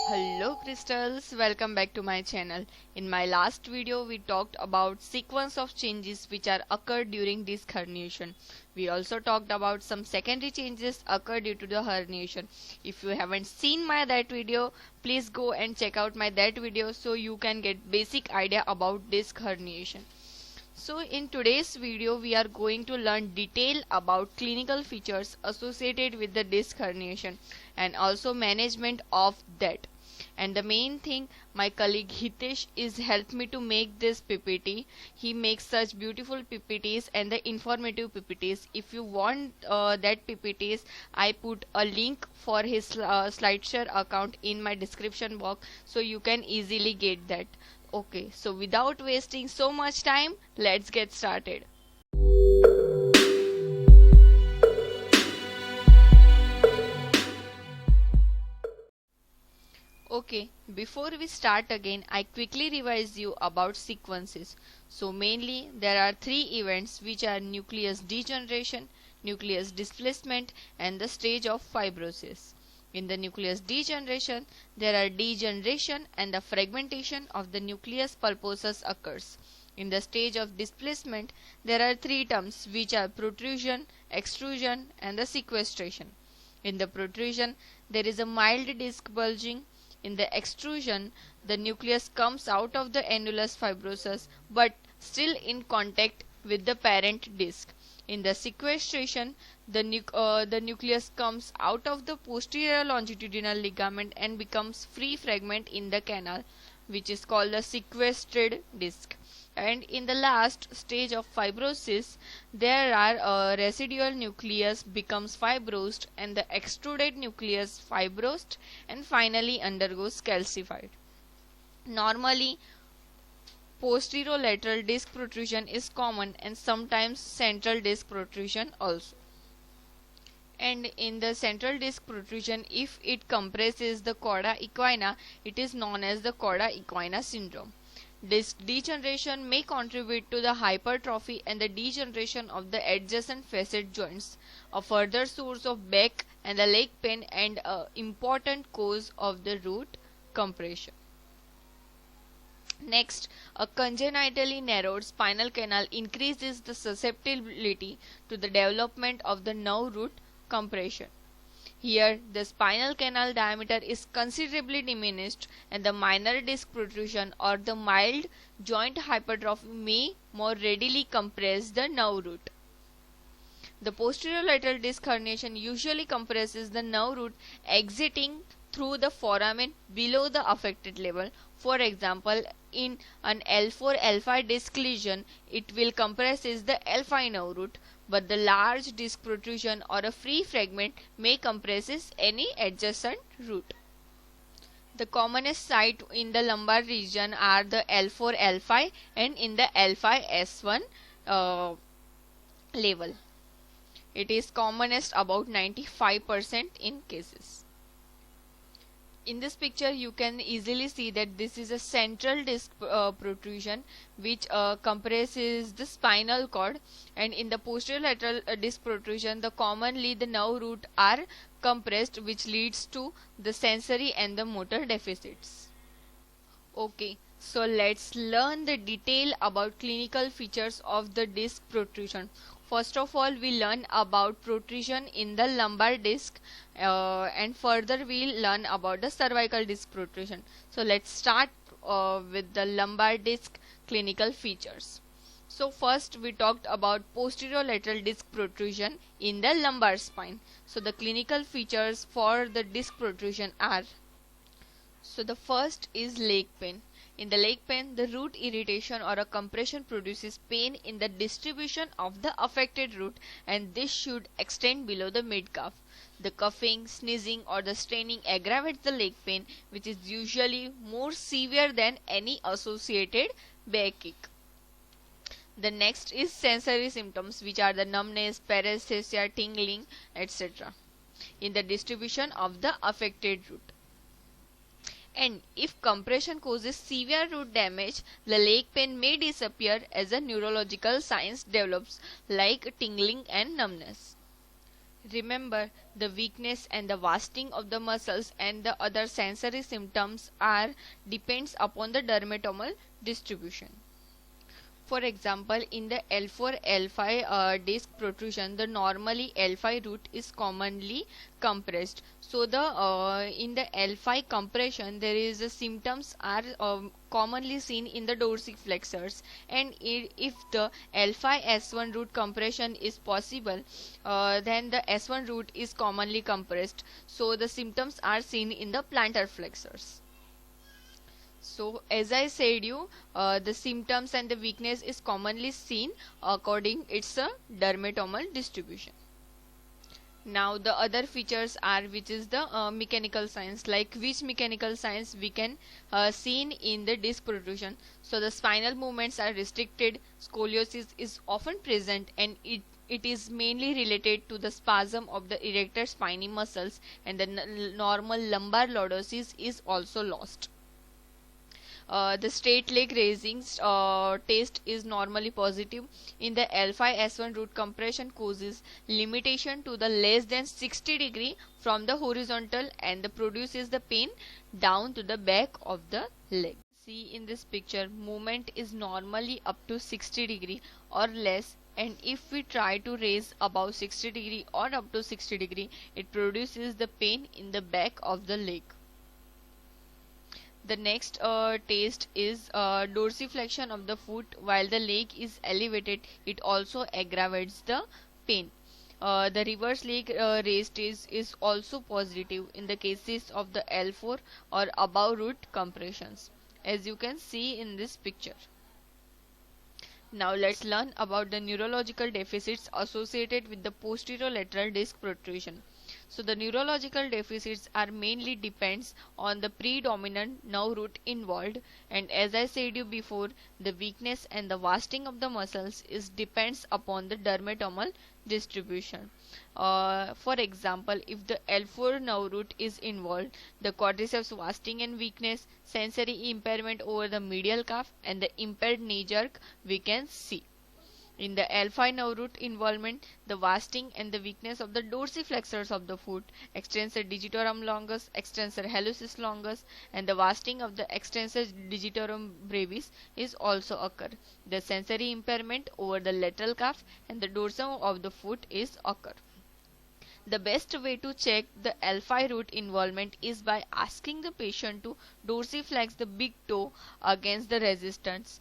Hello crystals, welcome back to my channel. In my last video we talked about sequence of changes which are occurred during disc herniation. We also talked about some secondary changes occur due to the herniation. If you haven't seen my that video, please go and check out my that video so you can get basic idea about disc herniation. So in today's video we are going to learn detail about clinical features associated with the disc herniation and also management of that. And the main thing, my colleague Hitesh is helped me to make this PPT. He makes such beautiful PPTs and the informative PPTs. If you want that PPTs, I put a link for his SlideShare account in my description box so you can easily get that. Okay, so without wasting so much time, let's get started. Okay, before we start again, I quickly revise you about sequences. So mainly there are three events which are nucleus degeneration, nucleus displacement and the stage of fibrosis. In the nucleus degeneration, there are degeneration and the fragmentation of the nucleus pulposus occurs. In the stage of displacement, there are three terms which are protrusion, extrusion and the sequestration. In the protrusion, there is a mild disc bulging. In the extrusion, the nucleus comes out of the annulus fibrosus but still in contact with the parent disc. In the sequestration, the nucleus comes out of the posterior longitudinal ligament and becomes free fragment in the canal, which is called the sequestered disc. And in the last stage of fibrosis, there are residual nucleus becomes fibrosed and the extruded nucleus fibrosed and finally undergoes calcified. Normally, posterolateral disc protrusion is common and sometimes central disc protrusion also. And in the central disc protrusion, if it compresses the cauda equina, it is known as the cauda equina syndrome. Disc degeneration may contribute to the hypertrophy and the degeneration of the adjacent facet joints, a further source of back and the leg pain and an important cause of the root compression. Next, a congenitally narrowed spinal canal increases the susceptibility to the development of the nerve root compression. Here, the spinal canal diameter is considerably diminished and the minor disc protrusion or the mild joint hypertrophy may more readily compress the nerve root. The posterolateral disc herniation usually compresses the nerve root exiting through the foramen below the affected level. For example, in an L4-L5 disc lesion, it will compresses the L5 nerve root, but the large disc protrusion or a free fragment may compresses any adjacent root. The commonest site in the lumbar region are the L4-L5 and in the L5-S1 level. It is commonest about 95% in cases. In this picture you can easily see that this is a central disc protrusion which compresses the spinal cord, and in the posterolateral disc protrusion commonly the nerve root are compressed, which leads to the sensory and the motor deficits. Okay, so let's learn the detail about clinical features of the disc protrusion. First of all, we learn about protrusion in the lumbar disc and further we'll learn about the cervical disc protrusion. So let's start with the lumbar disc clinical features. So first we talked about posterolateral disc protrusion in the lumbar spine. So the clinical features for the disc protrusion are, so the first is leg pain. In the leg pain, the root irritation or a compression produces pain in the distribution of the affected root, and this should extend below the midcalf. The coughing, sneezing or the straining aggravates the leg pain, which is usually more severe than any associated backache. The next is sensory symptoms, which are the numbness, paresthesia, tingling, etc. in the distribution of the affected root. And if compression causes severe root damage, the leg pain may disappear as a neurological signs develops like tingling and numbness. Remember, the weakness and the wasting of the muscles and the other sensory symptoms are depends upon the dermatomal distribution. For example, in the L4 L5 disc protrusion, the normally L5 root is commonly compressed. So the in the L5 compression, there is a symptoms are commonly seen in the dorsiflexors, and if the L5 S1 root compression is possible, then the S1 root is commonly compressed. So the symptoms are seen in the plantar flexors. So as I said you, the symptoms and the weakness is commonly seen according its a dermatomal distribution. Now the other features are, which is the mechanical signs, like which mechanical signs we can seen in the disc protrusion. So the spinal movements are restricted, scoliosis is often present, and it is mainly related to the spasm of the erector spinae muscles, and the normal lumbar lordosis is also lost. The straight leg raising test is normally positive. In the L5S1 root compression causes limitation to the less than 60 degree from the horizontal and the produces the pain down to the back of the leg. See in this picture, movement is normally up to 60 degree or less, and if we try to raise above 60 degree or up to 60 degree, it produces the pain in the back of the leg. The next test is dorsiflexion of the foot while the leg is elevated. It also aggravates the pain. The reverse leg raise test is also positive in the cases of the L4 or above root compressions, as you can see in this picture. Now let's learn about the neurological deficits associated with the posterolateral disc protrusion. So the neurological deficits are mainly depends on the predominant nerve root involved, and as I said you before, the weakness and the wasting of the muscles is depends upon the dermatomal distribution. For example, if the L4 nerve root is involved, the quadriceps wasting and weakness, sensory impairment over the medial calf, and the impaired knee jerk we can see. In the L5 nerve root involvement, the wasting and the weakness of the dorsiflexors of the foot, extensor digitorum longus, extensor hallucis longus, and the wasting of the extensor digitorum brevis is also occur. The sensory impairment over the lateral calf and the dorsum of the foot is occur. The best way to check the L5 root involvement is by asking the patient to dorsiflex the big toe against the resistance,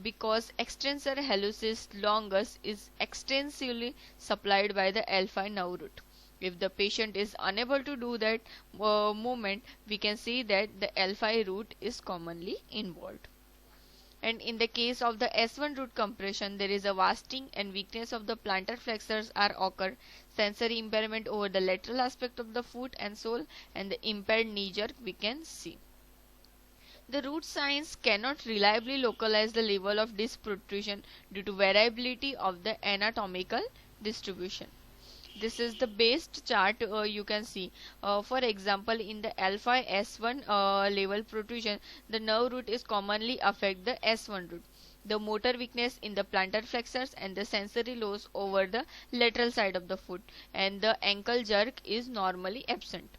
because extensor hallucis longus is extensively supplied by the L5 nerve root. If the patient is unable to do that movement, we can see that the L5 root is commonly involved. And in the case of the S1 root compression, there is a wasting and weakness of the plantar flexors are occur, sensory impairment over the lateral aspect of the foot and sole, and the impaired knee jerk we can see. The root signs cannot reliably localize the level of disc protrusion due to variability of the anatomical distribution. This is the best chart you can see. For example, in the L5 S1 level protrusion, the nerve root is commonly affect the S1 root. The motor weakness in the plantar flexors and the sensory loss over the lateral side of the foot, and the ankle jerk is normally absent.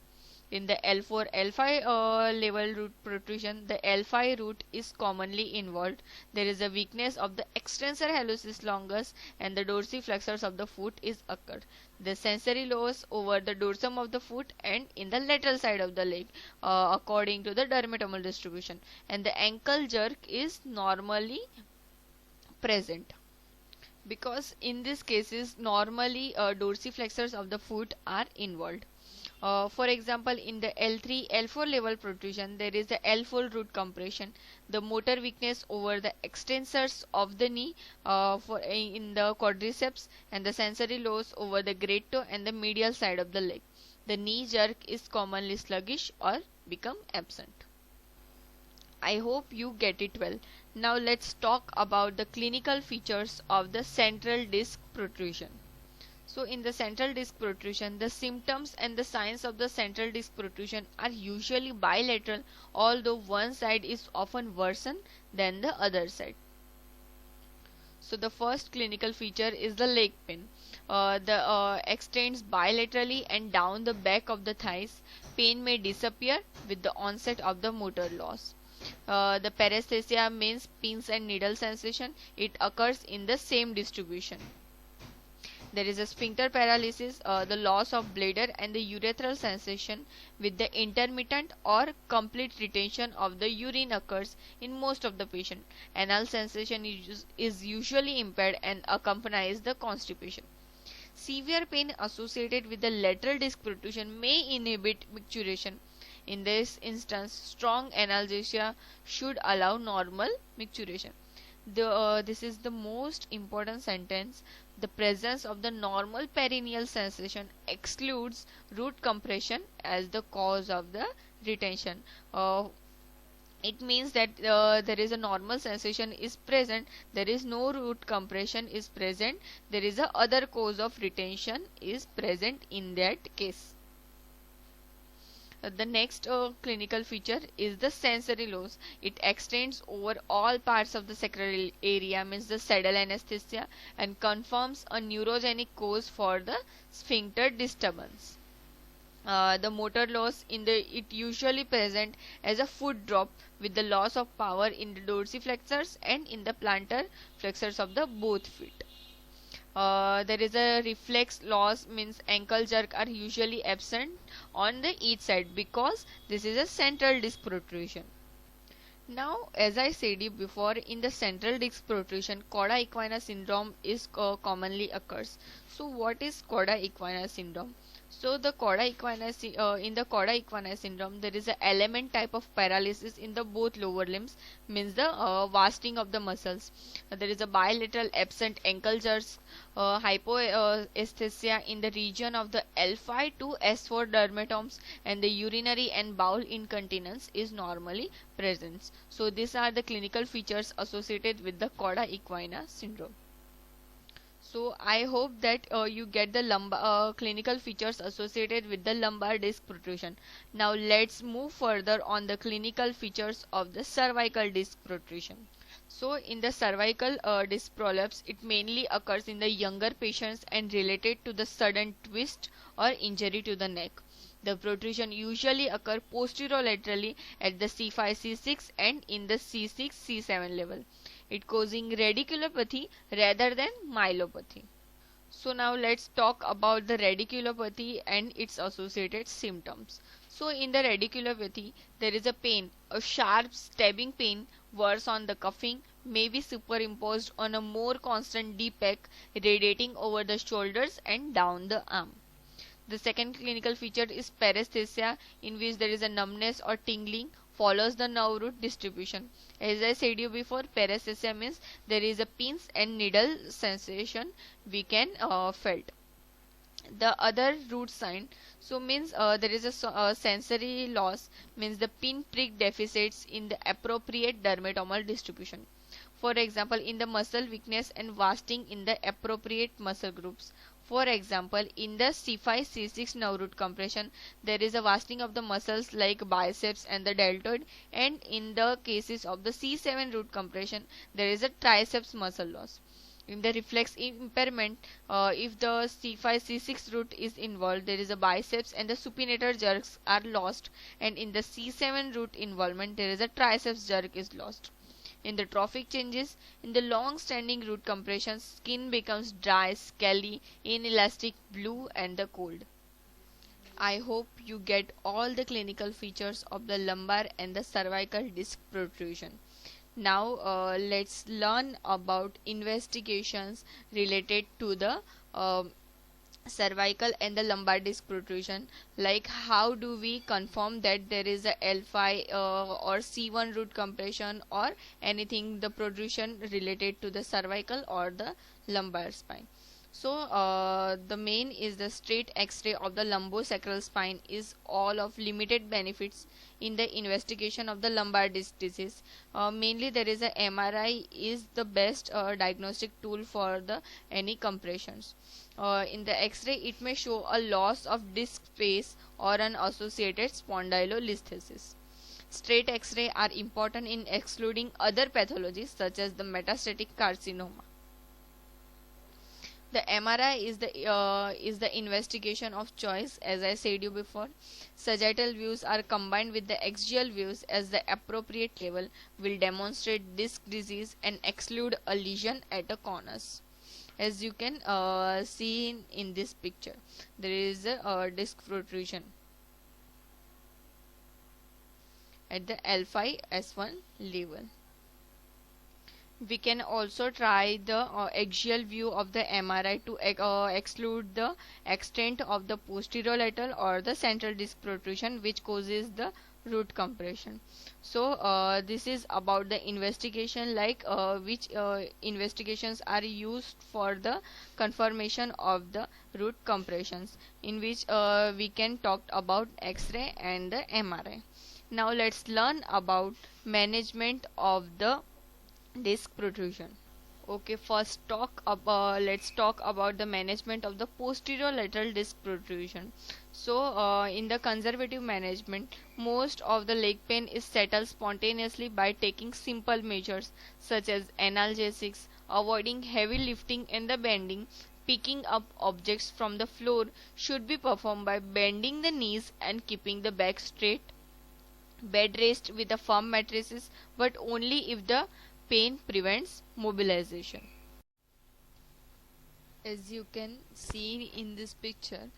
In the L4 L5 level root protrusion, the L5 root is commonly involved. There is a weakness of the extensor hallucis longus and the dorsiflexors of the foot is occurred. The sensory loss over the dorsum of the foot and in the lateral side of the leg according to the dermatomal distribution, and the ankle jerk is normally present, because in these cases normally dorsiflexors of the foot are involved. For example, in the L3 L4 level protrusion, there is the L4 root compression, the motor weakness over the extensors of the knee in the quadriceps, and the sensory loss over the great toe and the medial side of the leg. The knee jerk is commonly sluggish or become absent. I hope you get it well. Now let's talk about the clinical features of the central disc protrusion. So in the central disc protrusion, the symptoms and the signs of the central disc protrusion are usually bilateral, although one side is often worsened than the other side. So the first clinical feature is the leg pain. The extends bilaterally and down the back of the thighs. Pain may disappear with the onset of the motor loss. The paresthesia means pins and needle sensation. It occurs in the same distribution. There is a sphincter paralysis, the loss of bladder and the urethral sensation with the intermittent or complete retention of the urine occurs in most of the patient. Anal sensation is usually impaired and accompanies the constipation. Severe pain associated with the lateral disc protrusion may inhibit micturition. In this instance, strong analgesia should allow normal micturition. This is the most important sentence. The presence of the normal perineal sensation excludes root compression as the cause of the retention. It means that there is a normal sensation is present, there is no root compression is present, there is a other cause of retention is present in that case. The next clinical feature is the sensory loss. It extends over all parts of the sacral area, means the saddle anesthesia, and confirms a neurogenic cause for the sphincter disturbance. The motor loss it usually present as a foot drop with the loss of power in the dorsiflexors and in the plantar flexors of the both feet. There is a reflex loss, means ankle jerk are usually absent on the each side because this is a central disc protrusion. Now, as I said you before, in the central disc protrusion, cauda equina syndrome is commonly occurs. So, what is cauda equina syndrome? So, the cauda equina in the cauda equina syndrome, there is a element type of paralysis in the both lower limbs, means the wasting of the muscles. There is a bilateral absent ankle jerks, hypoesthesia in the region of the L5 to S4 dermatomes, and the urinary and bowel incontinence is normally present. So, these are the clinical features associated with the cauda equina syndrome. So I hope that you get the lumbar clinical features associated with the lumbar disc protrusion. Now let's move further on the clinical features of the cervical disc protrusion. So in the cervical disc prolapse, it mainly occurs in the younger patients and related to the sudden twist or injury to the neck. The protrusion usually occur posterolaterally at the C5-C6 and in the C6-C7 level. It causing radiculopathy rather than myelopathy. So now let's talk about the radiculopathy and its associated symptoms. So in the radiculopathy, there is a pain, a sharp stabbing pain, worse on the cuffing, may be superimposed on a more constant deep pack radiating over the shoulders and down the arm. The second clinical feature is paresthesia, in which there is a numbness or tingling follows the nerve root distribution. As I said you before, paresthesia means there is a pins and needle sensation we can felt. The other root sign, so means there is a sensory loss, means the pin prick deficits in the appropriate dermatomal distribution. For example, in the muscle weakness and wasting in the appropriate muscle groups. For example, in the C5-C6 nerve root compression, there is a wasting of the muscles like biceps and the deltoid, and in the cases of the C7 root compression, there is a triceps muscle loss. In the reflex impairment, if the C5-C6 root is involved, there is a biceps and the supinator jerks are lost, and in the C7 root involvement, there is a triceps jerk is lost. In the trophic changes, in the long-standing root compression, skin becomes dry, scaly, inelastic, blue and the cold. I hope you get all the clinical features of the lumbar and the cervical disc protrusion. Now let's learn about investigations related to the cervical and the lumbar disc protrusion, like how do we confirm that there is a L5 or C1 root compression or anything the protrusion related to the cervical or the lumbar spine. So the main is the straight x-ray of the lumbosacral spine is all of limited benefits in the investigation of the lumbar disc disease. Mainly there is a MRI is the best diagnostic tool for the any compressions. In the x-ray it may show a loss of disc space or an associated spondylolisthesis. Straight x-ray are important in excluding other pathologies such as the metastatic carcinoma. The MRI is the investigation of choice, as I said you before. Sagittal views are combined with the axial views as the appropriate level will demonstrate disc disease and exclude a lesion at the corners. As you can see in this picture, there is a disc protrusion at the L5 S1 level. We can also try the axial view of the MRI to exclude the extent of the posterolateral or the central disc protrusion which causes the root compression. So this is about the investigation, like which investigations are used for the confirmation of the root compressions, in which we can talk about X-ray and the MRI. Now let's learn about management of the disc protrusion. Okay, first let's talk about the management of the posterolateral disc protrusion. So in the conservative management, most of the leg pain is settled spontaneously by taking simple measures such as analgesics, avoiding heavy lifting and the bending. Picking up objects from the floor should be performed by bending the knees and keeping the back straight. Bed rest with a firm mattresses, but only if the pain prevents mobilization. As you can see in this picture,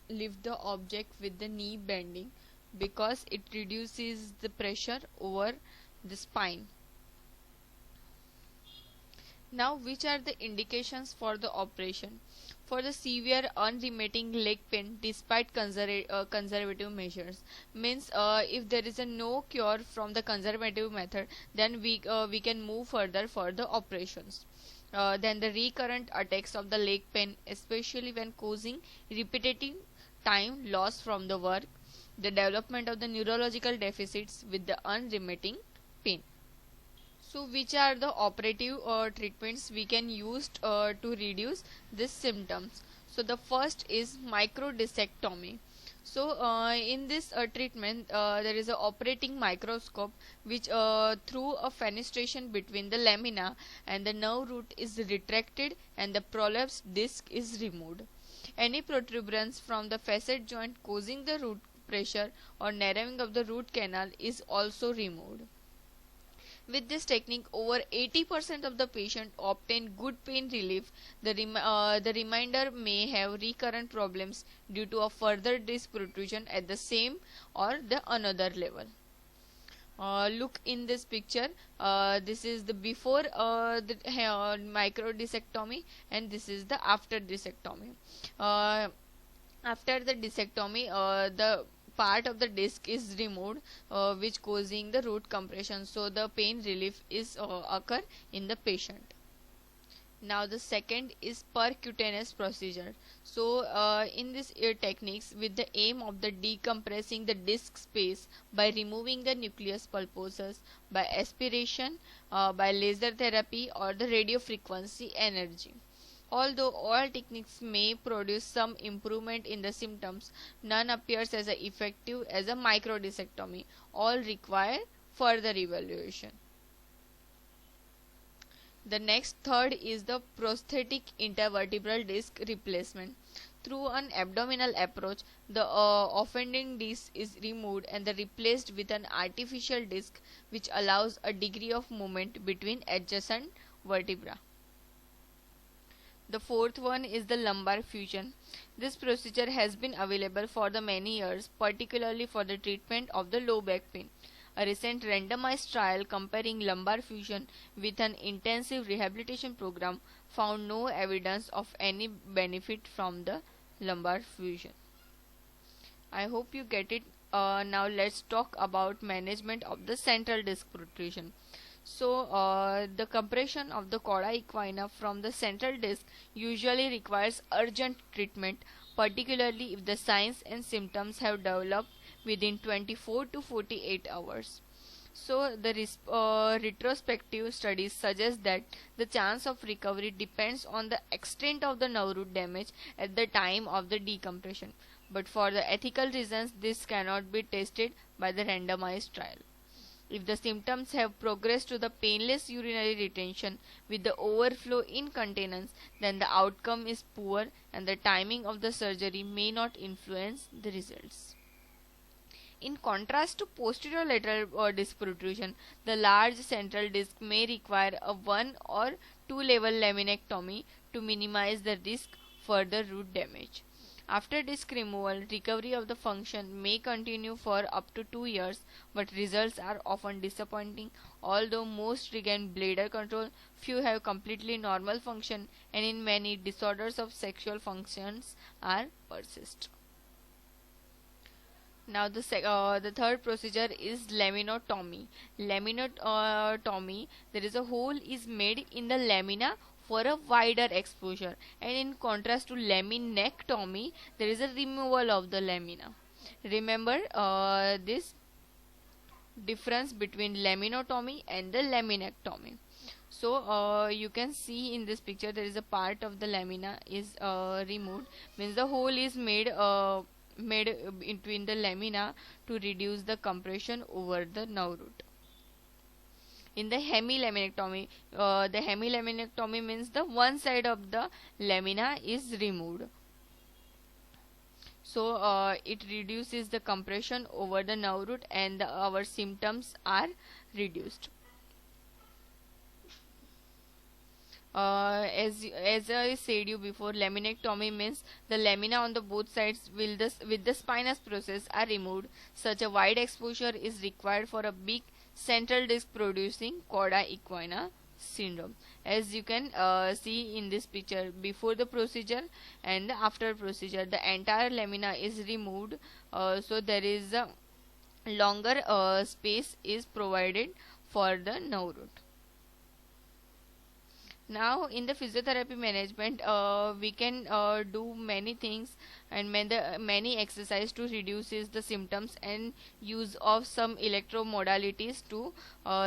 lift the object with the knee bending because it reduces the pressure over the spine. Now, which are the indications for the operation? For the severe unremitting leg pain despite conservative measures, means if there is a no cure from the conservative method, then we can move further for the operations. Then the recurrent attacks of the leg pain, especially when causing repetitive time loss from the work, the development of the neurological deficits with the unremitting pain. So which are the operative treatments we can use to reduce these symptoms? So the first is microdiscectomy. So in this treatment, there is a operating microscope which through a fenestration between the lamina and the nerve root is retracted and the prolapsed disc is removed. Any protuberance from the facet joint causing the root pressure or narrowing of the root canal is also removed. With this technique, over 80% of the patient obtain good pain relief. The remainder may have recurrent problems due to a further disc protrusion at the same or the another level. Look in this picture. This is the before the microdiscectomy, and this is the after discectomy. After the discectomy, the part of the disc is removed which causing the root compression, so the pain relief is occur in the patient. Now the second is percutaneous procedure. So in this techniques with the aim of the decompressing the disc space by removing the nucleus pulposus by aspiration, by laser therapy or the radio frequency energy. Although all techniques may produce some improvement in the symptoms, none appears as effective as a microdiscectomy. All require further evaluation. The next third is the prosthetic intervertebral disc replacement. Through an abdominal approach, the offending disc is removed and replaced with an artificial disc which allows a degree of movement between adjacent vertebrae. The fourth one is the lumbar fusion. This procedure has been available for the many years, particularly for the treatment of the low back pain. A recent randomized trial comparing lumbar fusion with an intensive rehabilitation program found no evidence of any benefit from the lumbar fusion. I hope you get it. Now let's talk about management of the central disc protrusion. So the compression of the chorda equina from the central disc usually requires urgent treatment, particularly if the signs and symptoms have developed within 24 to 48 hours. So the retrospective studies suggest that the chance of recovery depends on the extent of the nerve root damage at the time of the decompression. But for the ethical reasons, this cannot be tested by the randomized trial. If the symptoms have progressed to the painless urinary retention with the overflow incontinence, then the outcome is poor and the timing of the surgery may not influence the results. In contrast to posterolateral disc protrusion, the large central disc may require a 1 or 2 level laminectomy to minimize the risk further root damage. After disc removal, recovery of the function may continue for up to 2 years, but results are often disappointing. Although most regain bladder control, few have completely normal function, and in many disorders of sexual functions are persist. Now the third procedure is laminotomy. Laminotomy, there is a hole is made in the lamina for a wider exposure, and in contrast to laminectomy, there is a removal of the lamina. Remember this difference between laminotomy and the laminectomy. So you can see in this picture there is a part of the lamina is removed, means the hole is made between the lamina to reduce the compression over the nerve root. In the hemilaminectomy means the one side of the lamina is removed. So it reduces the compression over the nerve root and our symptoms are reduced. As I said you before, laminectomy means the lamina on the both sides with the spinous process are removed. Such a wide exposure is required for a big central disc producing cauda equina syndrome. As you can see in this picture, before the procedure and after procedure, the entire lamina is removed, so there is a longer space is provided for the nerve root. Now in the physiotherapy management, we can do many things and many exercise to reduces the symptoms and use of some electromodalities to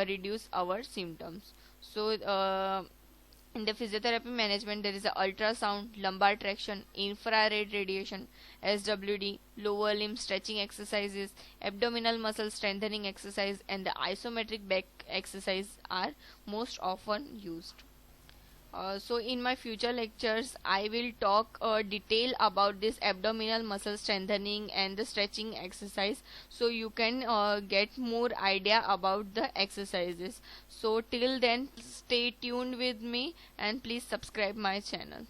reduce our symptoms. So in the physiotherapy management, there is a ultrasound, lumbar traction, infrared radiation, SWD, lower limb stretching exercises, abdominal muscle strengthening exercise, and the isometric back exercise are most often used. So in my future lectures I will talk detail about this abdominal muscle strengthening and the stretching exercise, so you can get more idea about the exercises. So till then, stay tuned with me and please subscribe my channel.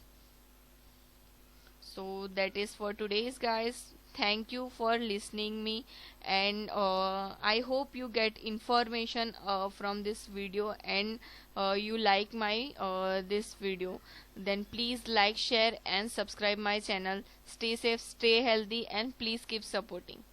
So that is for today's, guys. Thank you for listening me, and I hope you get information from this video, and you like my this video. Then please like, share and subscribe my channel. Stay safe, stay healthy, and please keep supporting.